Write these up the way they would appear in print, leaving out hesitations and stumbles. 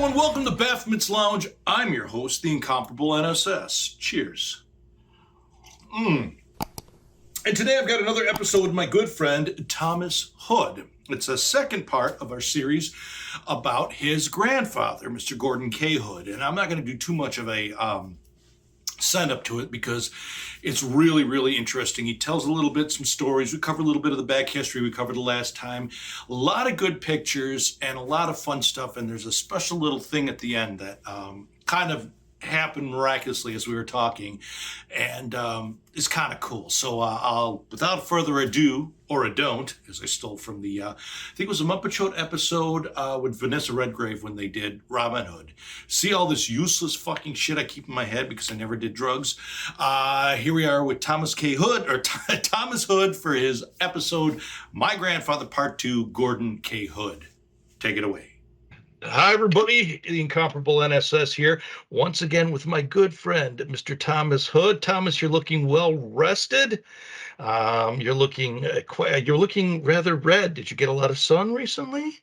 everyone. Welcome to Baphomet's Lounge. I'm your host, the incomparable NSS. Cheers. And today I've got another episode with my good friend, Thomas Hood. It's a second part of our series about his grandfather, Mr. Gordon K. Hood. And I'm not going to do too much of a send up to it because it's really, really interesting. He tells a little bit, some stories. We cover a little bit of the back history we covered the last time. A lot of good pictures and a lot of fun stuff. And there's a special little thing at the end that kind of happened miraculously as we were talking, and it's kind of cool. So I'll, without further ado, or a don't, as I stole from the, I think it was a Muppet Show episode with Vanessa Redgrave when they did Robin Hood. See all this useless fucking shit I keep in my head because I never did drugs. Here we are with Thomas K. Hood, or Thomas Hood, for his episode, My Grandfather Part 2, Gordon K. Hood. Take it away. Hi, everybody. The incomparable NSS here, once again with my good friend, Mr. Thomas Hood. Thomas, you're looking well rested. You're looking rather red. Did you get a lot of sun recently?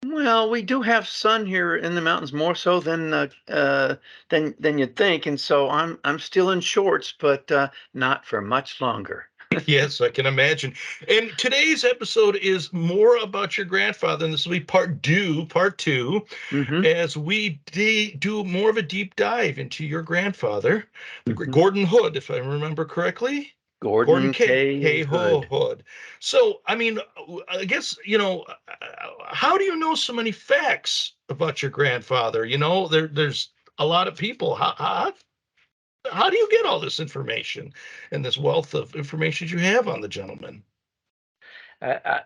Well, we do have sun here in the mountains, more so than you'd think, and so I'm still in shorts, but not for much longer. Yes, I can imagine. And today's episode is more about your grandfather, and this will be part two, Mm-hmm. as we do more of a deep dive into your grandfather, Mm-hmm. Gordon Hood, if I remember correctly. Gordon K. Hood. So, I mean, I guess, how do you know so many facts about your grandfather? You know, there's a lot of people. How do you get all this information and this wealth of information you have on the gentleman? I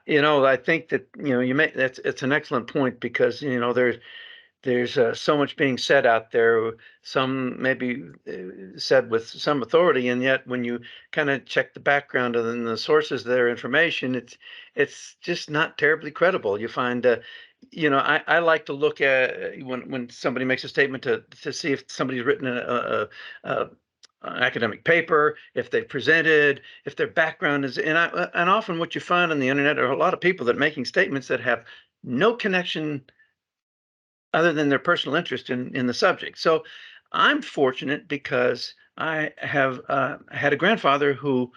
think that it's an excellent point because there's so much being said out there. Some maybe said with some authority, and yet when you kind of check the background and the sources of their information, it's just not terribly credible. You find I like to look at when somebody makes a statement to see if somebody's written an academic paper, if they've presented, if their background is, and often what you find on the internet are a lot of people that are making statements that have no connection other than their personal interest in the subject. So I'm fortunate because I have had a grandfather who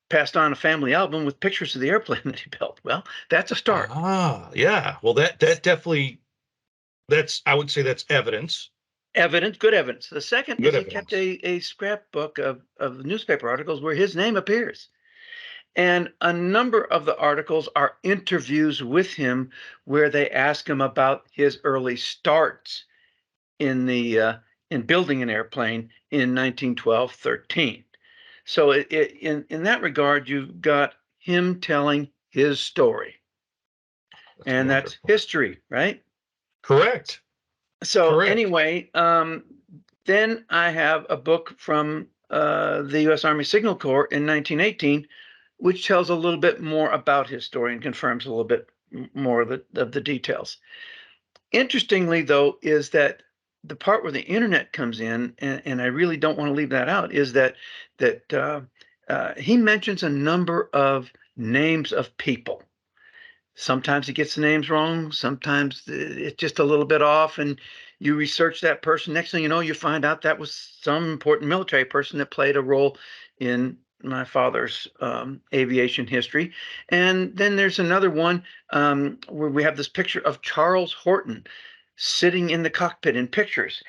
passed on a family album with pictures of the airplane that he built. Well, that's a start. Yeah. Well, that definitely, I would say that's evidence. Good evidence. The second Good is he evidence. kept a scrapbook of newspaper articles where his name appears. And a number of the articles are interviews with him where they ask him about his early starts in building an airplane in 1912-13. So in that regard, you've got him telling his story. And wonderful. That's history, right? Correct. So anyway, then I have a book from the U.S. Army Signal Corps in 1918, which tells a little bit more about his story and confirms a little bit more of the details. Interestingly, though, is that the part where the internet comes in, and I really don't want to leave that out, is that he mentions a number of names of people. Sometimes he gets the names wrong. Sometimes it's just a little bit off, and you research that person. Next thing you know, you find out that was some important military person that played a role in my father's aviation history. And then there's another one where we have this picture of Charles Horton sitting in the cockpit in pictures.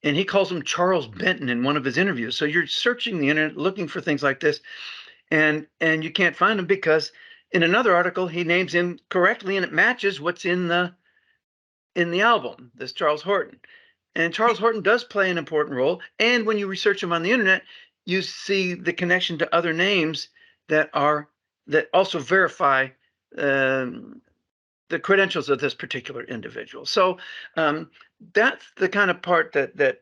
And he calls him Charles Benton in one of his interviews. So you're searching the internet looking for things like this, and you can't find them because in another article he names him correctly and it matches what's in the album, this Charles Horton. And Charles Horton does play an important role. And when you research him on the internet, you see the connection to other names that also verify the credentials of this particular individual. So that's the kind of part that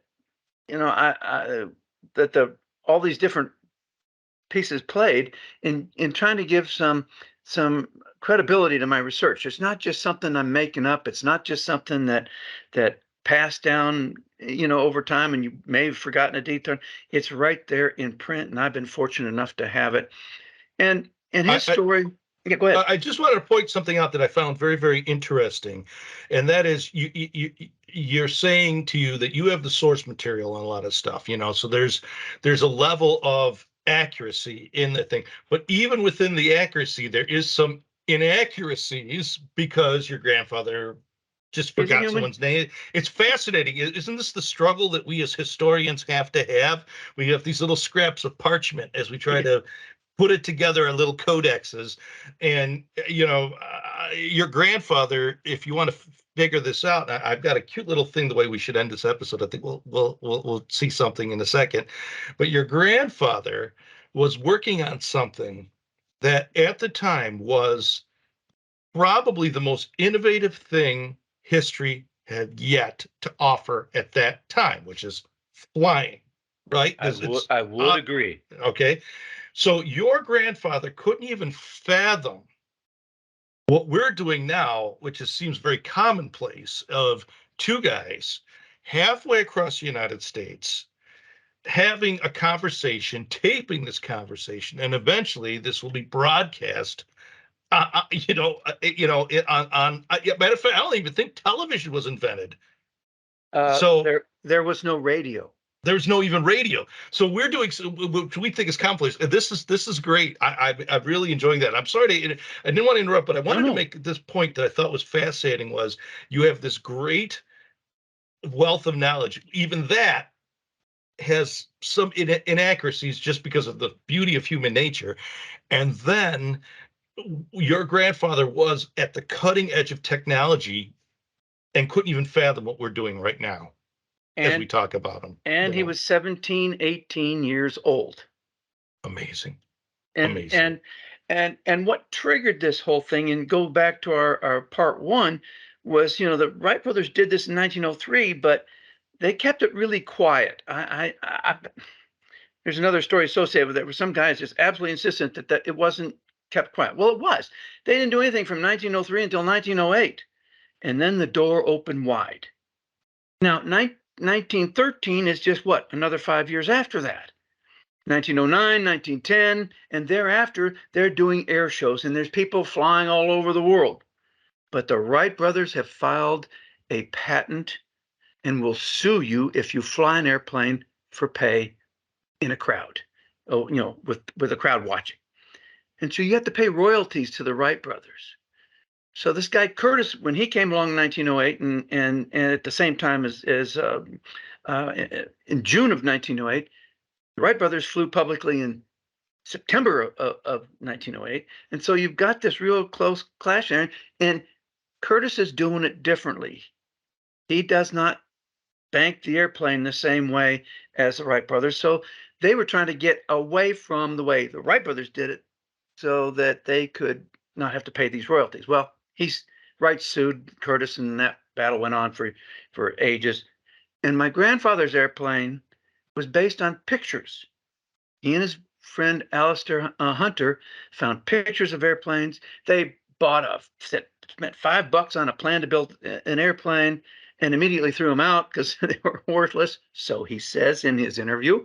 all these different pieces played in trying to give some credibility to my research. It's not just something I'm making up. It's not just something that passed down, over time, and you may have forgotten a detail. It's right there in print, and I've been fortunate enough to have it. And his story Yeah, go ahead. I just wanted to point something out that I found very, very interesting, and that is you're saying to you that you have the source material on a lot of stuff, so there's a level of accuracy in the thing, but even within the accuracy, there is some inaccuracies because your grandfather just He's a forgot human. someone's name. It's fascinating. Isn't this the struggle that we as historians have to have? We have these little scraps of parchment as we try to put it together in little codexes. And your grandfather, if you want to figure this out, I've got a cute little thing the way we should end this episode. I think we'll see something in a second. But your grandfather was working on something that at the time was probably the most innovative thing history had yet to offer at that time, which is flying, right? It's I would agree. okay. So your grandfather couldn't even fathom what we're doing now, which seems very commonplace, of two guys halfway across the United States having a conversation, taping this conversation, and eventually this will be broadcast. Matter of fact, I don't even think television was invented. So There was no radio. there's no even radio. So we're doing what we think is complex. This is great. I'm really enjoying that. I'm sorry I didn't want to interrupt, but I wanted to make this point that I thought was fascinating. Was you have this great wealth of knowledge, even that has some inaccuracies just because of the beauty of human nature, and then your grandfather was at the cutting edge of technology and couldn't even fathom what we're doing right now as we talk about him. And he was 17, 18 years old. Amazing. And Amazing. and what triggered this whole thing, and go back to our part one, was the Wright brothers did this in 1903, but they kept it really quiet. There's another story associated with it where some guys just absolutely insistent that it wasn't kept quiet. Well, it was. They didn't do anything from 1903 until 1908, and then the door opened wide. Now, 1913 is just another 5 years after that. 1909, 1910, and thereafter, they're doing air shows, and there's people flying all over the world. But the Wright brothers have filed a patent and will sue you if you fly an airplane for pay in a crowd, with a crowd watching. And so you have to pay royalties to the Wright brothers. So this guy Curtis, when he came along in 1908, and at the same time as in June of 1908, the Wright brothers flew publicly in September of 1908, and so you've got this real close clash there. And Curtis is doing it differently. He does not bank the airplane the same way as the Wright brothers. So they were trying to get away from the way the Wright brothers did it, so that they could not have to pay these royalties. Well, Wright sued Curtis, and that battle went on for ages. And my grandfather's airplane was based on pictures. He and his friend Alistair Hunter found pictures of airplanes. They spent $5 on a plan to build an airplane, and immediately threw them out because they were worthless. So he says in his interview.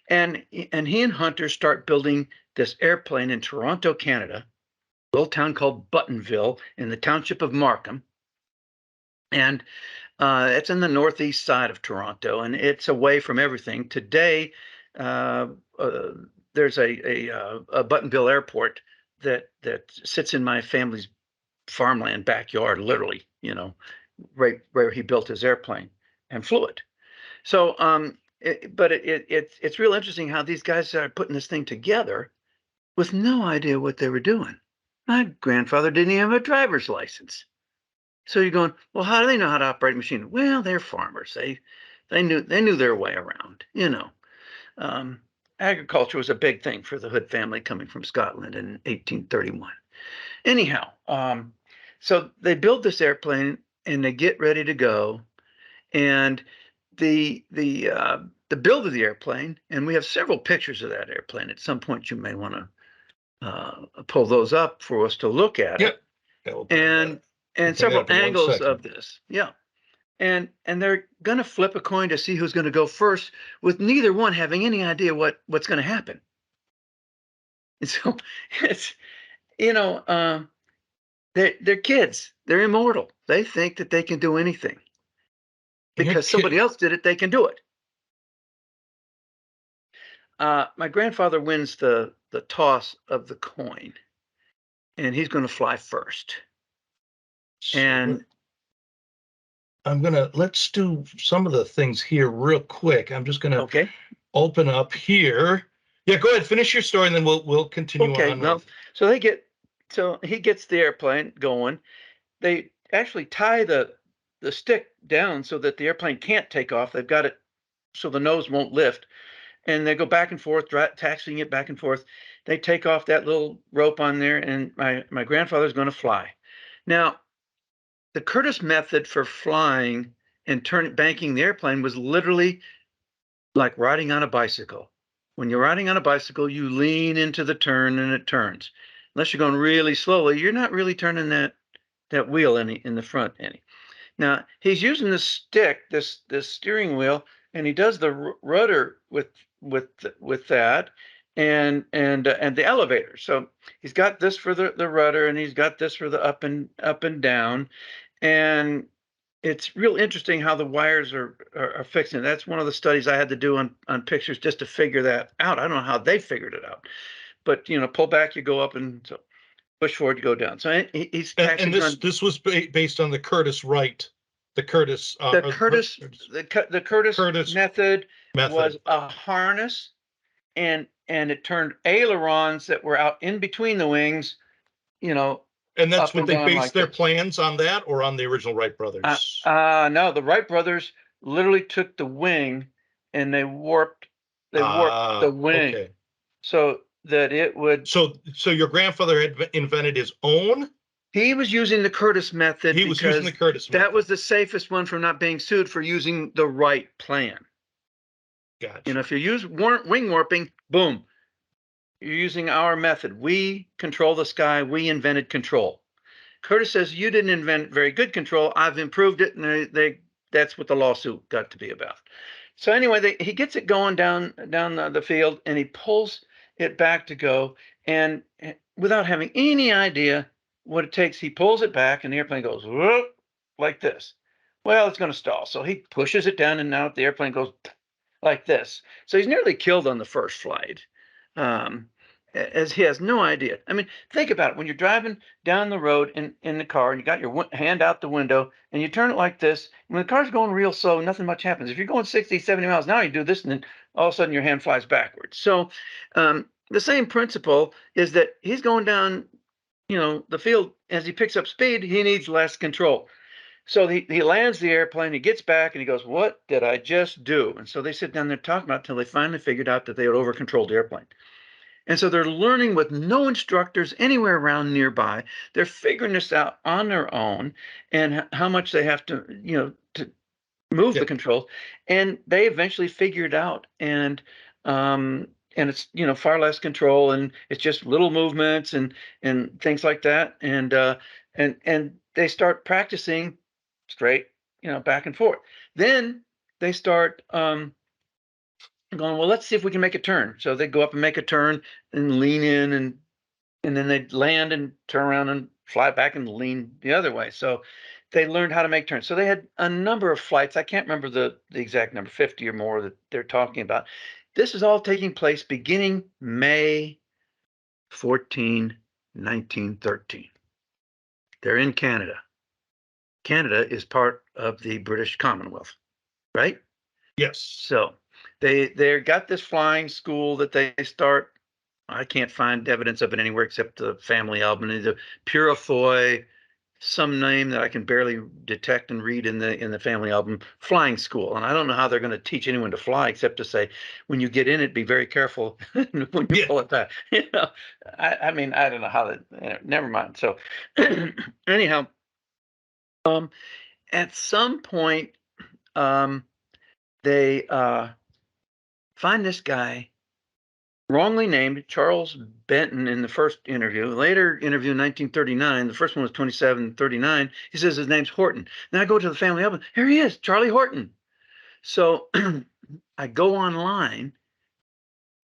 And he and Hunter start building this airplane in Toronto, Canada, a little town called Buttonville in the township of Markham. And it's in the northeast side of Toronto, and it's away from everything. Today, there's a Buttonville airport that sits in my family's farmland backyard, literally, right where he built his airplane and flew it. So, it's real interesting how these guys are putting this thing together with no idea what they were doing. My grandfather didn't even have a driver's license. So you're going, well, how do they know how to operate a machine? Well, they're farmers. They knew their way around. Agriculture was a big thing for the Hood family coming from Scotland in 1831. Anyhow, so they build this airplane and they get ready to go, and the build of the airplane, and we have several pictures of that airplane. At some point, you may want to pull those up for us to look at it. And several angles of this. Yeah. And they're going to flip a coin to see who's going to go first, with neither one having any idea what's going to happen. And so you know, they're kids. They're immortal. They think that they can do anything because somebody else did it. They can do it. My grandfather wins the toss of the coin, and he's going to fly first. And let's do some of the things here real quick. I'm just gonna okay. open up here. Yeah, go ahead, finish your story, and then we'll continue Okay, on. well, so he gets the airplane going. They actually tie the stick down so that the airplane can't take off. They've got it so the nose won't lift, and they go back and forth, taxiing it back and forth. They take off that little rope on there, and my grandfather's going to fly. Now, the Curtis method for flying and banking the airplane was literally like riding on a bicycle. When you're riding on a bicycle, you lean into the turn and it turns. Unless you're going really slowly, you're not really turning that wheel in the front any. Now he's using the stick, this steering wheel, and he does the rudder with that, and the elevator. So he's got this for the rudder, and he's got this for the up and down, and it's real interesting how the wires are fixing. That's one of the studies I had to do on pictures just to figure that out. I don't know how they figured it out, but pull back, you go up, and so push forward, you go down. So he's and this was based on the Curtis Wright, the Curtis the Curtis method was a harness, and it turned ailerons that were out in between the wings, and that's what they based their plans on, that or on the original Wright brothers? No, the Wright brothers literally took the wing and they warped the wing, okay, so that it would. So your grandfather had invented his own. He was using the Curtis method. He was using the Curtis method. That was the safest one for not being sued for using the right plan. Gotcha. If you use wing warping, boom, you're using our method. We control the sky. We invented control. Curtis says, you didn't invent very good control. I've improved it, and that's what the lawsuit got to be about. So anyway, he gets it going down the field, and he pulls it back to go, and without having any idea what it takes, he pulls it back, and the airplane goes whoop, like this. Well, it's going to stall, so he pushes it down, and now the airplane goes like this. So he's nearly killed on the first flight. As he has no idea. I mean, think about it. When you're driving down the road in the car and you got your hand out the window and you turn it like this, when the car's going real slow, nothing much happens. If you're going 60, 70 miles an hour, you do this, and then all of a sudden your hand flies backwards. So the same principle is that he's going down, the field. As he picks up speed, he needs less control. So he lands the airplane, he gets back, and he goes, what did I just do? And so they sit down there talking about it until they finally figured out that they had over-controlled the airplane. And so they're learning with no instructors anywhere around nearby. They're figuring this out on their own, and how much they have to, to move the controls. And they eventually figure it out. And it's, far less control, and it's just little movements and things like that. And they start practicing straight, back and forth. Then they start going, well, let's see if we can make a turn. So they go up and make a turn and lean in, and then they land and turn around and fly back and lean the other way. So they learned how to make turns. So they had a number of flights. I can't remember the exact number, 50 or more, that they're talking about. This is all taking place beginning May 14, 1913. They're in Canada. Canada is part of the British Commonwealth, right? Yes. So they got this flying school that they start. I can't find evidence of it anywhere except the family album. It's a Purifoy, some name that I can barely detect and read in the family album, flying school. And I don't know how they're going to teach anyone to fly except to say, when you get in it, be very careful when you pull it back. I mean, I don't know how that. Never mind. So anyhow, at some point, they find this guy, wrongly named Charles Benton, in the first interview. Later interview in 1939, the first one was 2739. He says his name's Horton. Then I go to the family album. Here he is, Charlie Horton. So I go online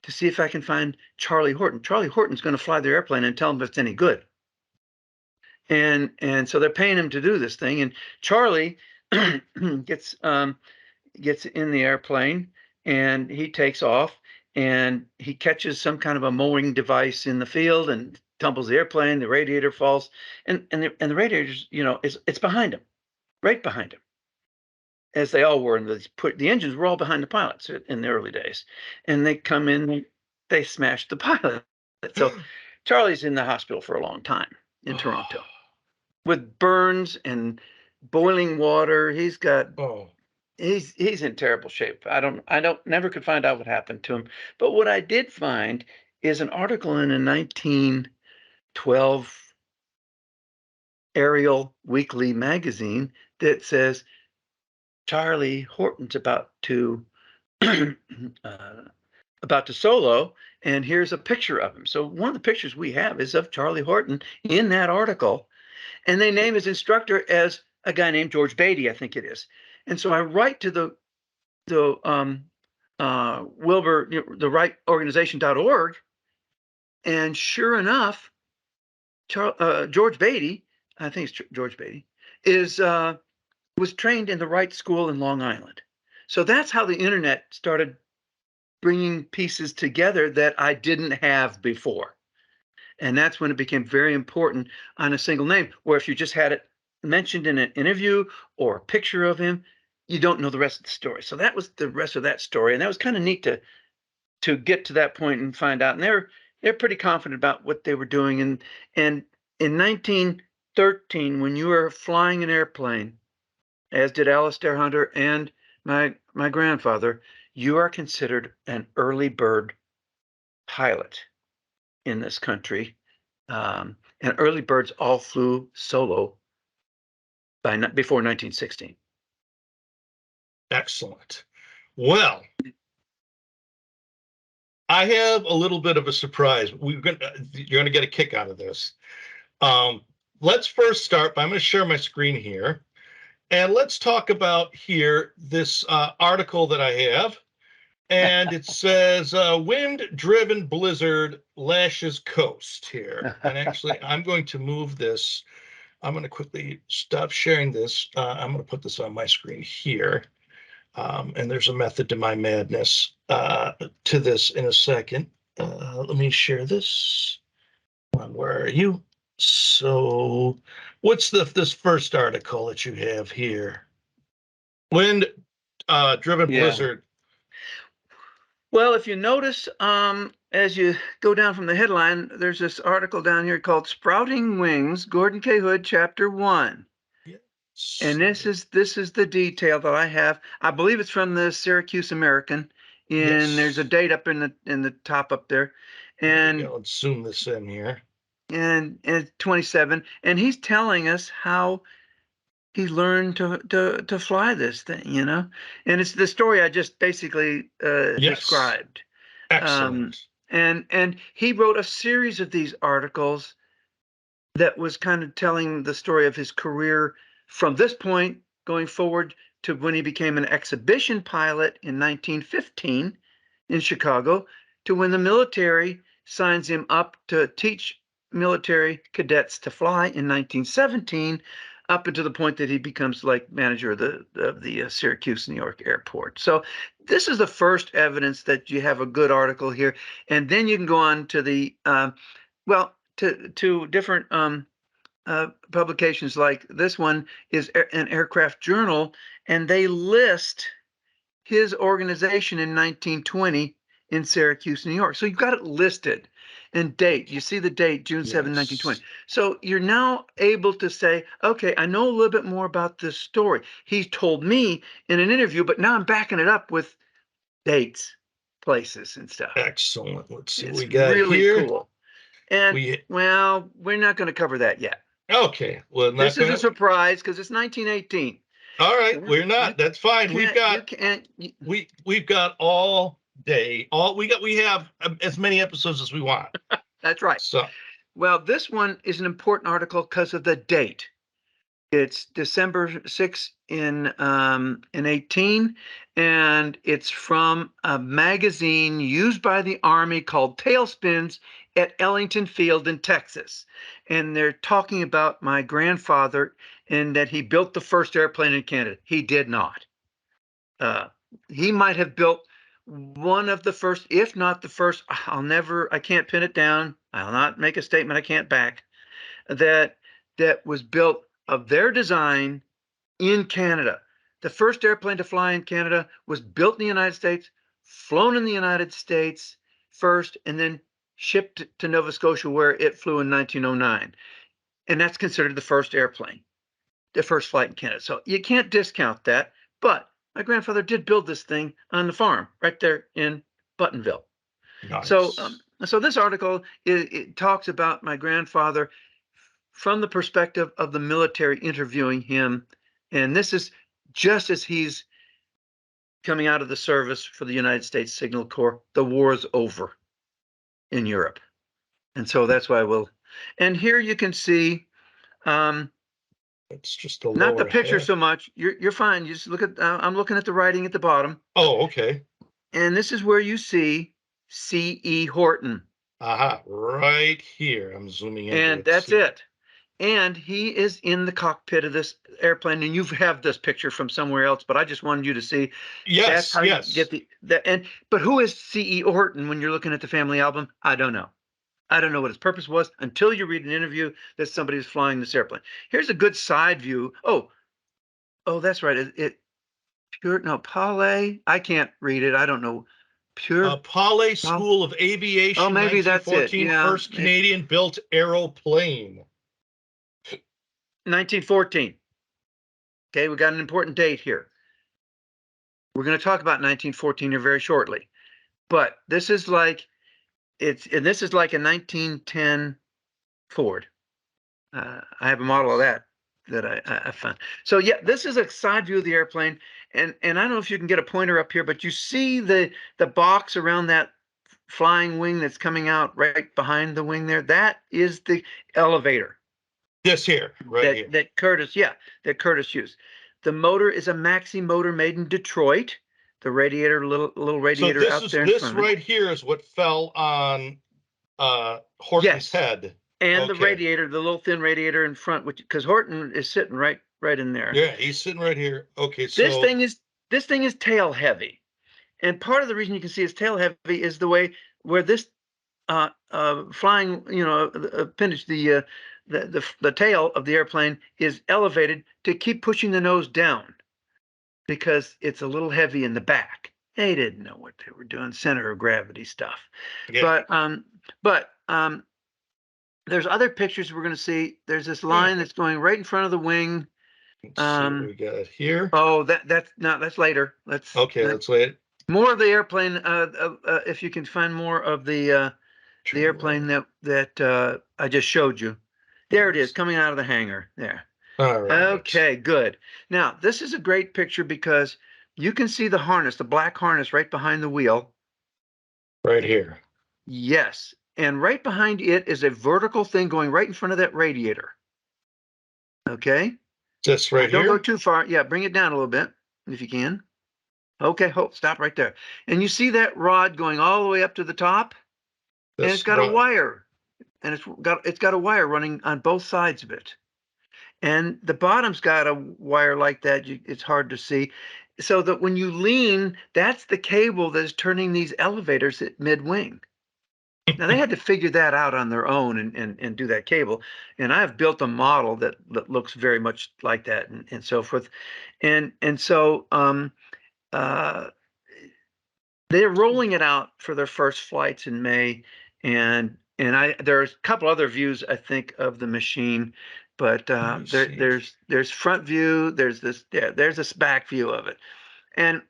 to see if I can find Charlie Horton. Charlie Horton's going to fly the airplane and tell them if it's any good. And so they're paying him to do this thing. And Charlie gets in the airplane and he takes off and he catches some kind of a mowing device in the field and tumbles the airplane. The radiator falls, and the radiator's, it's behind him, right behind him, as they all were. And the engines were all behind the pilots in the early days, and they come in, they smash the pilot. So Charlie's in the hospital for a long time in Toronto with burns and boiling water. He's got he's in terrible shape. I never could find out what happened to him. But what I did find is an article in a 1912 Aerial Weekly magazine that says Charlie Horton's about to solo, and here's a picture of him. So one of the pictures we have is of Charlie Horton in that article, and they name his instructor as a guy named George Beatty, I think it is. And so I write to the Wilbur, the right organization.org, and sure enough, George Beatty, I think it's George Beatty, was trained in the Wright School in Long Island. So that's how the internet started bringing pieces together that I didn't have before. And that's when it became very important on a single name, where if you just had it mentioned in an interview or a picture of him, you don't know the rest of the story. So that was the rest of that story. And that was kind of neat to get to that point and find out. And they're pretty confident about what they were doing. And in 1913, when you were flying an airplane, as did Alistair Hunter and my grandfather, you are considered an early bird pilot in this country. And early birds all flew solo before 1916. Excellent. Well, I have a little bit of a surprise. You're going to get a kick out of this. Let's first start by, I'm going to share my screen here, and let's talk about here this article that I have. And it says, wind-driven blizzard lashes coast here. And actually, I'm going to move this. I'm going to quickly stop sharing this. I'm going to put this on my screen here. And there's a method to my madness to this in a second. Let me share this. Where are you? So what's this first article that you have here? Wind-driven blizzard. Well, if you notice, as you go down from the headline, there's this article down here called Sprouting Wings, Gordon K. Hood, Chapter 1. Yes. And this is the detail that I have. I believe it's from the Syracuse American, and there's a date up in the top up there. And let's zoom this in here. And 27, and he's telling us how he learned to fly this thing, and it's the story I just basically described. Excellent. And he wrote a series of these articles that was kind of telling the story of his career from this point going forward to when he became an exhibition pilot in 1915 in Chicago, to when the military signs him up to teach military cadets to fly in 1917, up until the point that he becomes like manager of the Syracuse, New York airport. So this is the first evidence that you have a good article here. And then you can go on to the, to different publications, like this one is an aircraft journal, and they list his organization in 1920 in Syracuse, New York. So you've got it listed and date. You see the date, June 7, 1920. So you're now able to say, okay, I know a little bit more about this story. He told me in an interview, but now I'm backing it up with dates, places, and stuff. Excellent. Let's see what we got really here. Cool. And we're not going to cover that yet. Okay. Well, this is a surprise because it's 1918. All right, we're not. That's fine. We've got all day. We have as many episodes as we want. That's right. So, well, this one is an important article because of the date. It's December 6th in 18, and it's from a magazine used by the Army called Tailspins at Ellington Field in Texas. And they're talking about my grandfather and that he built the first airplane in Canada. He did not. He might have built one of the first, if not the first. I can't pin it down. I'll not make a statement I can't back. That was built of their design in Canada. The first airplane to fly in Canada was built in the United States, flown in the United States first, and then shipped to Nova Scotia, where it flew in 1909. And that's considered the first airplane, the first flight in Canada. So you can't discount that. But my grandfather did build this thing on the farm right there in Buttonville. Nice. So this article, it talks about my grandfather from the perspective of the military interviewing him. And this is just as he's coming out of the service for the United States Signal Corps. The war is over in Europe. And so that's why and here you can see, it's just a not the lower picture half. so much. You're fine. You just look at, I'm looking at the writing at the bottom. Oh, okay. And this is where you see C.E. Horton. Aha, right here. I'm zooming in. And that's it. And he is in the cockpit of this airplane, and you have this picture from somewhere else, but I just wanted you to see. Yes, that's how yes. you get but who is C.E. Horton when you're looking at the family album? I don't know. I don't know what his purpose was until you read an interview that somebody is flying this airplane. Here's a good side view. Oh, that's right. Palais. I can't read it. I don't know. Palais School of Aviation. Oh, maybe that's it. Yeah, first Canadian-built aeroplane. 1914. Okay, we got an important date here. We're going to talk about 1914 here very shortly, but this is like a 1910 Ford. I have a model of that I found. So yeah, this is a side view of the airplane, and I don't know if you can get a pointer up here, but you see the box around that flying wing that's coming out right behind the wing there. That is the elevator. This here, right here. That Curtis used. The motor is a Maxi motor made in Detroit. The radiator, little radiator out there in front of it. This right here is what fell on Horton's head. And the radiator, the little thin radiator in front, because Horton is sitting right in there. Yeah, he's sitting right here. Okay, so this thing is tail heavy, and part of the reason you can see it's tail heavy is the way where this flying, appendage, the tail of the airplane is elevated to keep pushing the nose down because it's a little heavy in the back. They didn't know what they were doing, center of gravity stuff. Yeah. But there's other pictures we're going to see. There's this line that's going right in front of the wing. Let's see what we got here. Oh, that's later. Let's wait. More of the airplane. If you can find more of the airplane that I just showed you. There it is, coming out of the hangar there. All right. Okay, good. Now, this is a great picture because you can see the harness, the black harness right behind the wheel. Right here. Yes. And right behind it is a vertical thing going right in front of that radiator. Okay? Just right here? Don't go too far. Yeah, bring it down a little bit if you can. Okay, stop right there. And you see that rod going all the way up to the top? And it's got a wire. And it's got a wire running on both sides of it. And the bottom's got a wire like that. It's hard to see. So that when you lean, that's the cable that's turning these elevators at mid-wing. Now, they had to figure that out on their own and do that cable. And I've built a model that looks very much like that and so forth. And so they're rolling it out for their first flights in May. And there's a couple other views, I think, of the machine. But there's front view, there's this back view of it. And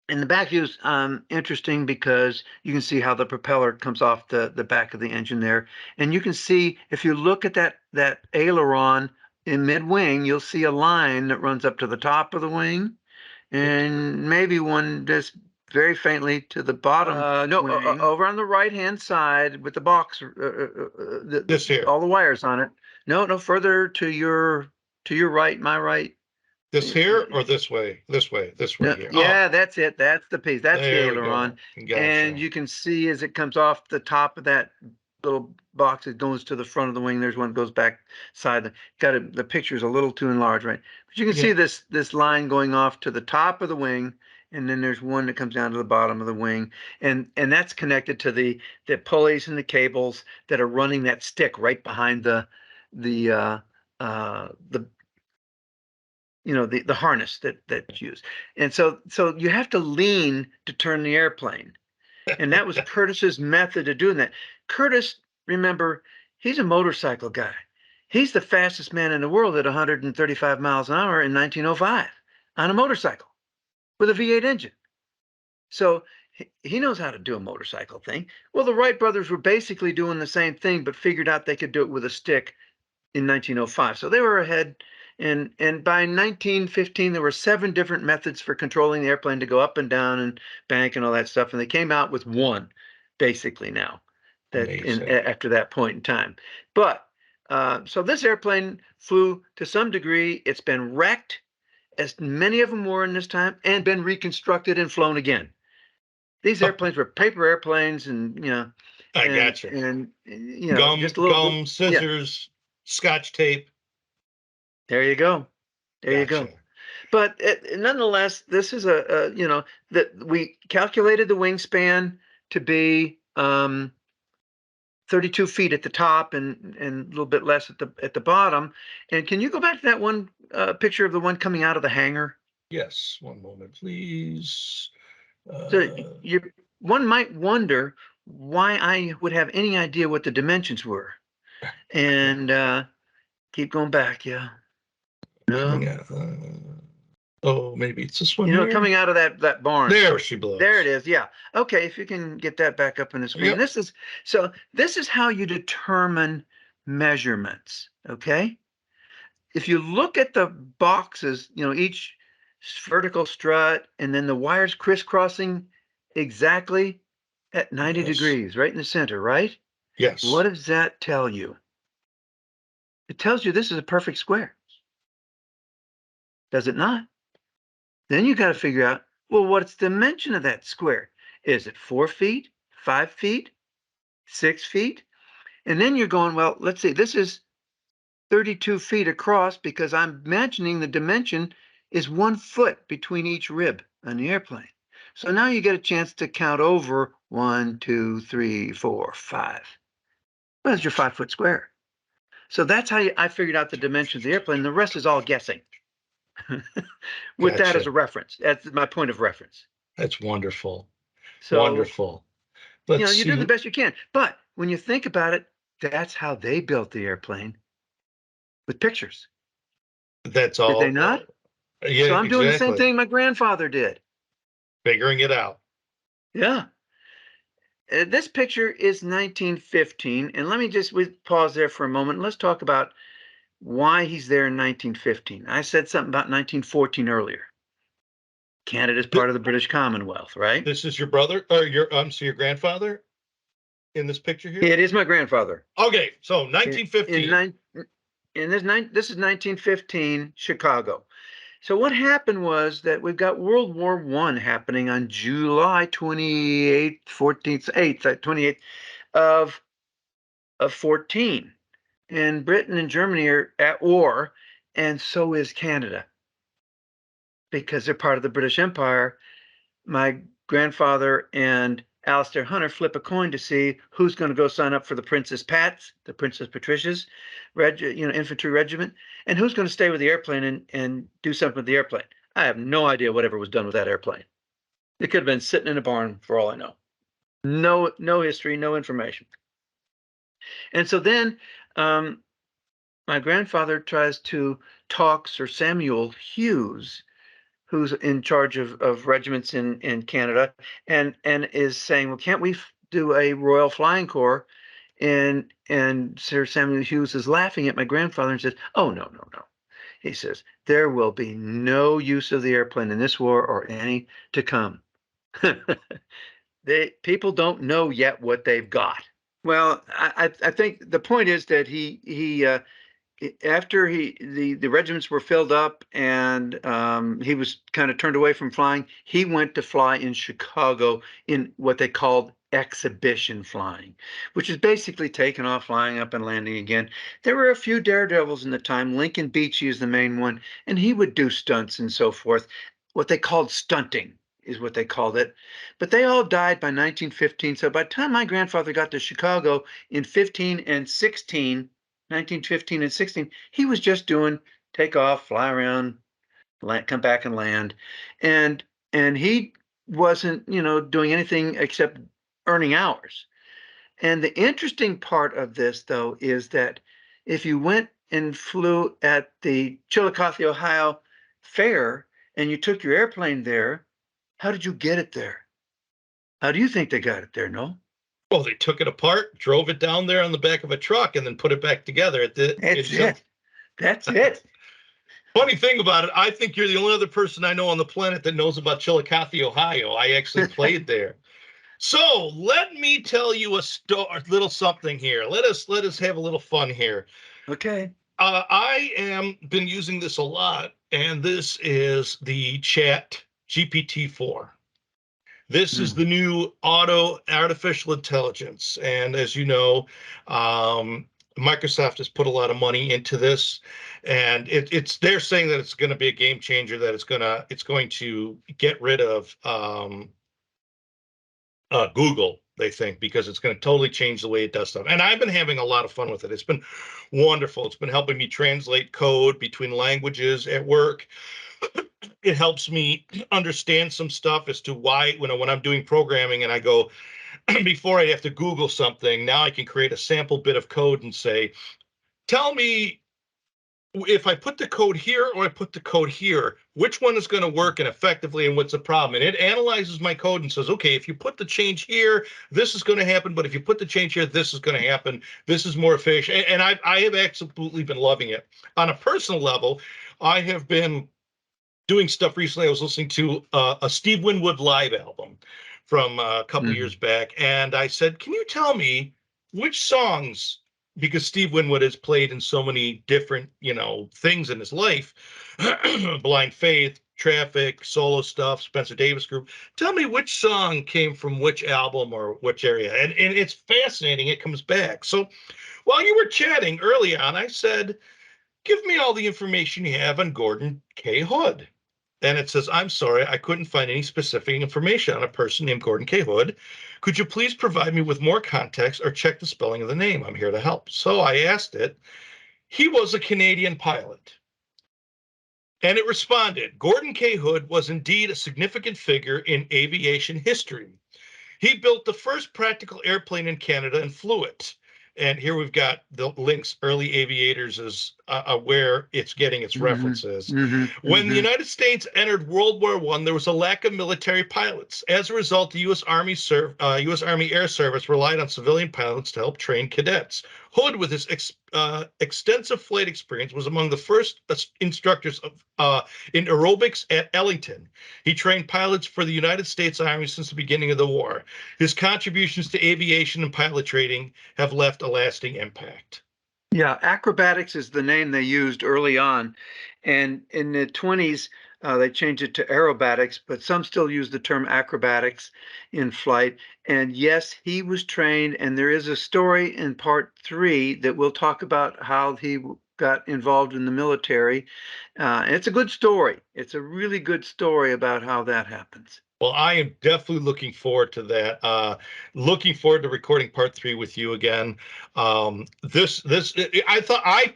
the back view is interesting because you can see how the propeller comes off the back of the engine there. And you can see, if you look at that aileron in mid-wing, you'll see a line that runs up to the top of the wing and maybe one just very faintly to the bottom. Over on the right-hand side with the box, this here. all the wires on it. No, further to your to your right, my right. This here or this way? This way No, here. yeah, that's it. That's the piece. That's the There we aileron. go. And Gotcha. you can see as it comes off the top of that little box, it goes to the front of the wing. There's one that goes back side. The picture's a little too enlarged, right? But you can see Yeah. this line going off to the top of the wing, and then there's one that comes down to the bottom of the wing, and that's connected to the pulleys and the cables that are running that stick right behind the the harness that's used. And so you have to lean to turn the airplane. And that was Curtis's method of doing that. Curtis, remember, he's a motorcycle guy. He's the fastest man in the world at 135 miles an hour in 1905 on a motorcycle with a V8 engine. So he knows how to do a motorcycle thing. Well, the Wright brothers were basically doing the same thing, but figured out they could do it with a stick in 1905. So they were ahead. And by 1915, there were 7 different methods for controlling the airplane to go up and down and bank and all that stuff. And they came out with one, basically now, Amazing. after that point in time. But so this airplane flew to some degree. It's been wrecked, as many of them were in this time, and been reconstructed and flown again. These airplanes were paper airplanes, and I gotcha. and Gum, just a little gum, scissors, Scotch tape. There you go. There you go. Gotcha. But nonetheless, this is that we calculated the wingspan to be 32 feet at the top and a little bit less at the bottom. And can you go back to that one picture of the one coming out of the hangar? Yes. One moment, please. So one might wonder why I would have any idea what the dimensions were. And keep going back, yeah. No. Oh, maybe it's this one here. Coming out of that barn. There she blows. There it is. Yeah. Okay. If you can get that back up on the screen. Yep. This is how you determine measurements. Okay. If you look at the boxes, each vertical strut and then the wires crisscrossing exactly at 90 degrees, right in the center, right? Yes. What does that tell you? It tells you this is a perfect square. Does it not? Then you got to figure out, well, what's the dimension of that square? Is it 4 feet, 5 feet, 6 feet? And then you're going, well, let's see, this is 32 feet across because I'm imagining the dimension is 1 foot between each rib on the airplane. So now you get a chance to count over 1, 2, 3, 4, 5. Well, that's your 5-foot square. So that's how I figured out the dimensions of the airplane. The rest is all guessing. With that as a reference. That's my point of reference. That's wonderful. So wonderful. You do the best you can. But when you think about it, that's how they built the airplane with pictures. That's all. Did they not? Yeah. So I'm doing the same thing my grandfather did. Figuring it out. Yeah. This picture is 1915. And let me just pause there for a moment. Let's talk about why he's there in 1915. I said something about 1914 earlier. Canada's part of the British Commonwealth, right? This is your brother or your grandfather in this picture here? It is my grandfather. Okay, so 1915. This is 1915 Chicago. So what happened was that we've got World War I happening on July 28th, 28th of 14. And Britain and Germany are at war, and so is Canada. Because they're part of the British Empire. My grandfather and Alistair Hunter flip a coin to see who's going to go sign up for the Princess Pat's, the Princess Patricia's infantry regiment, and who's going to stay with the airplane and do something with the airplane. I have no idea whatever was done with that airplane. It could have been sitting in a barn for all I know. No history, no information. And so then my grandfather tries to talk Sir Samuel Hughes, who's in charge of regiments in Canada, and is saying, well, can't we do a Royal Flying Corps? And Sir Samuel Hughes is laughing at my grandfather and says, oh, no. He says, there will be no use of the airplane in this war or any to come. People don't know yet what they've got. Well, I think the point is that he after the regiments were filled up and he was kind of turned away from flying, he went to fly in Chicago in what they called exhibition flying, which is basically taking off, flying up and landing again. There were a few daredevils in the time. Lincoln Beachey is the main one, and he would do stunts and so forth. What they called stunting is what they called it. But they all died by 1915. So by the time my grandfather got to Chicago in 15 and 16, 1915 and 16, he was just doing take off, fly around, land, come back and land. And he wasn't, doing anything except earning hours. And the interesting part of this, though, is that if you went and flew at the Chillicothe, Ohio fair and you took your airplane there, how did you get it there? How do you think they got it there, Noel? Well, they took it apart, drove it down there on the back of a truck, and then put it back together. That's it. That's it. Funny thing about it, I think you're the only other person I know on the planet that knows about Chillicothe, Ohio. I actually played there. So let me tell you a little something here. Let us have a little fun here. Okay. I am been using this a lot, and this is the Chat GPT-4. This is the new artificial intelligence, and as you know, Microsoft has put a lot of money into this, and they're saying that it's going to be a game changer. That it's going to get rid of Google. They think because it's going to totally change the way it does stuff. And I've been having a lot of fun with it. It's been wonderful. It's been helping me translate code between languages at work. It helps me understand some stuff as to why when I'm doing programming and I go before I have to Google something, now I can create a sample bit of code and say, tell me if I put the code here or I put the code here, which one is going to work and effectively and what's the problem? And it analyzes my code and says, okay, if you put the change here, this is going to happen. But if you put the change here, this is going to happen. This is more efficient. And I have absolutely been loving it. On a personal level, I have been doing stuff recently. I was listening to a Steve Winwood live album from a couple years back. And I said, can you tell me which songs, because Steve Winwood has played in so many different, things in his life, Blind Faith, Traffic, solo stuff, Spencer Davis Group. Tell me which song came from which album or which area. And it's fascinating. It comes back. So while you were chatting early on, I said, give me all the information you have on Gordon K. Hood. And it says, I'm sorry, I couldn't find any specific information on a person named Gordon K. Hood. Could you please provide me with more context or check the spelling of the name? I'm here to help. So I asked it. He was a Canadian pilot. And it responded, Gordon K. Hood was indeed a significant figure in aviation history. He built the first practical airplane in Canada and flew it. And here we've got the links. Early Aviators is where it's getting its references. When the United States entered World War I, there was a lack of military pilots. As a result, the U.S. Army Air Service relied on civilian pilots to help train cadets. Hood, with his extensive flight experience, was among the first instructors in aerobics at Ellington. He trained pilots for the United States Army since the beginning of the war. His contributions to aviation and pilot training have left a lasting impact. Yeah, acrobatics is the name they used early on. And in the 20s, they changed it to aerobatics, but some still use the term acrobatics in flight. And yes, he was trained. And there is a story in part 3 that we'll talk about how he got involved in the military. And it's a good story. It's a really good story about how that happens. Well, I am definitely looking forward to that. Looking forward to recording part 3 with you again. I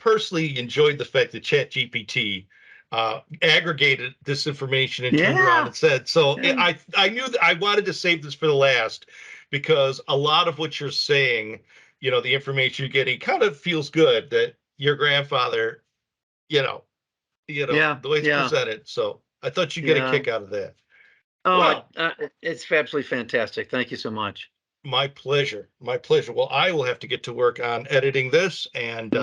personally enjoyed the fact that ChatGPT aggregated this information and turned around and said, so I knew that I wanted to save this for the last, because a lot of what you're saying, the information you're getting kind of feels good that your grandfather, the way it's presented. So I thought you'd get a kick out of that. Oh, it's absolutely fantastic. Thank you so much. My pleasure. My pleasure. Well, I will have to get to work on editing this and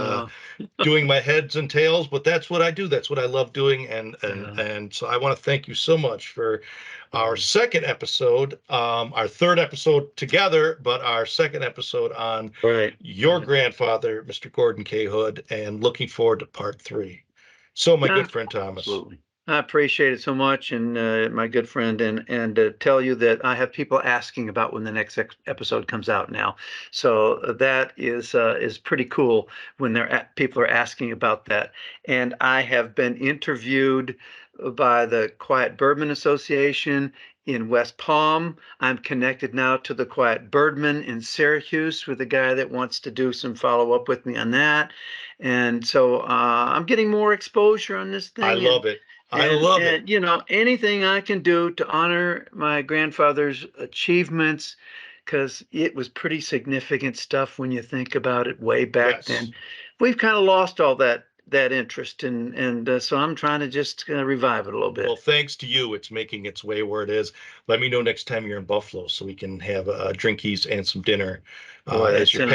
doing my heads and tails, but that's what I do. That's what I love doing. And so I want to thank you so much for our second episode, our third episode together, but our second episode on your grandfather, Mr. Gordon K. Hood, and looking forward to part 3. So, my good friend Thomas. Absolutely. I appreciate it so much, and my good friend, and tell you that I have people asking about when the next episode comes out now. So that is pretty cool when people are asking about that. And I have been interviewed by the Quiet Birdman Association in West Palm. I'm connected now to the Quiet Birdman in Syracuse with a guy that wants to do some follow-up with me on that. And so I'm getting more exposure on this thing. I love it. I love it. You know, anything I can do to honor my grandfather's achievements, because it was pretty significant stuff when you think about it way back then. We've kind of lost all that interest, and so I'm trying to just revive it a little bit. Well, thanks to you, it's making its way where it is. Let me know next time you're in Buffalo so we can have drinkies and some dinner as you're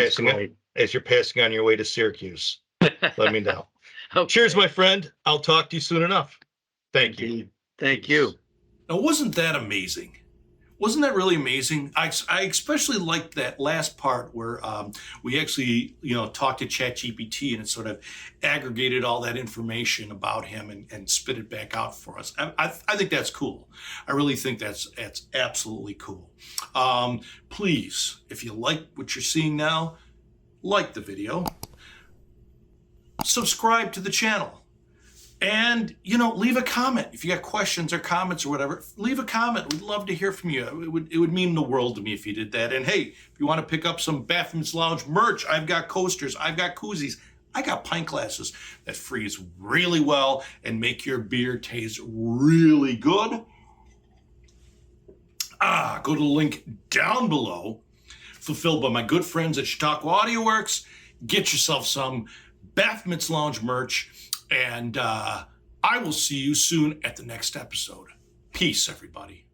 passing on your way to Syracuse. Let me know. Okay. Cheers, my friend. I'll talk to you soon enough. Thank you. Thank you. Now, wasn't that amazing? Wasn't that really amazing? I especially liked that last part where we actually, talked to ChatGPT and it sort of aggregated all that information about him and spit it back out for us. I think that's cool. I really think that's absolutely cool. Please, if you like what you're seeing now, like the video, subscribe to the channel. And, leave a comment. If you got questions or comments or whatever, leave a comment. We'd love to hear from you. It would mean the world to me if you did that. And hey, if you want to pick up some Baphomet's Lounge merch, I've got coasters, I've got koozies, I got pint glasses that freeze really well and make your beer taste really good. Go to the link down below, fulfilled by my good friends at Chautauqua Audio Works. Get yourself some Baphomet's Lounge merch. And I will see you soon at the next episode. Peace, everybody.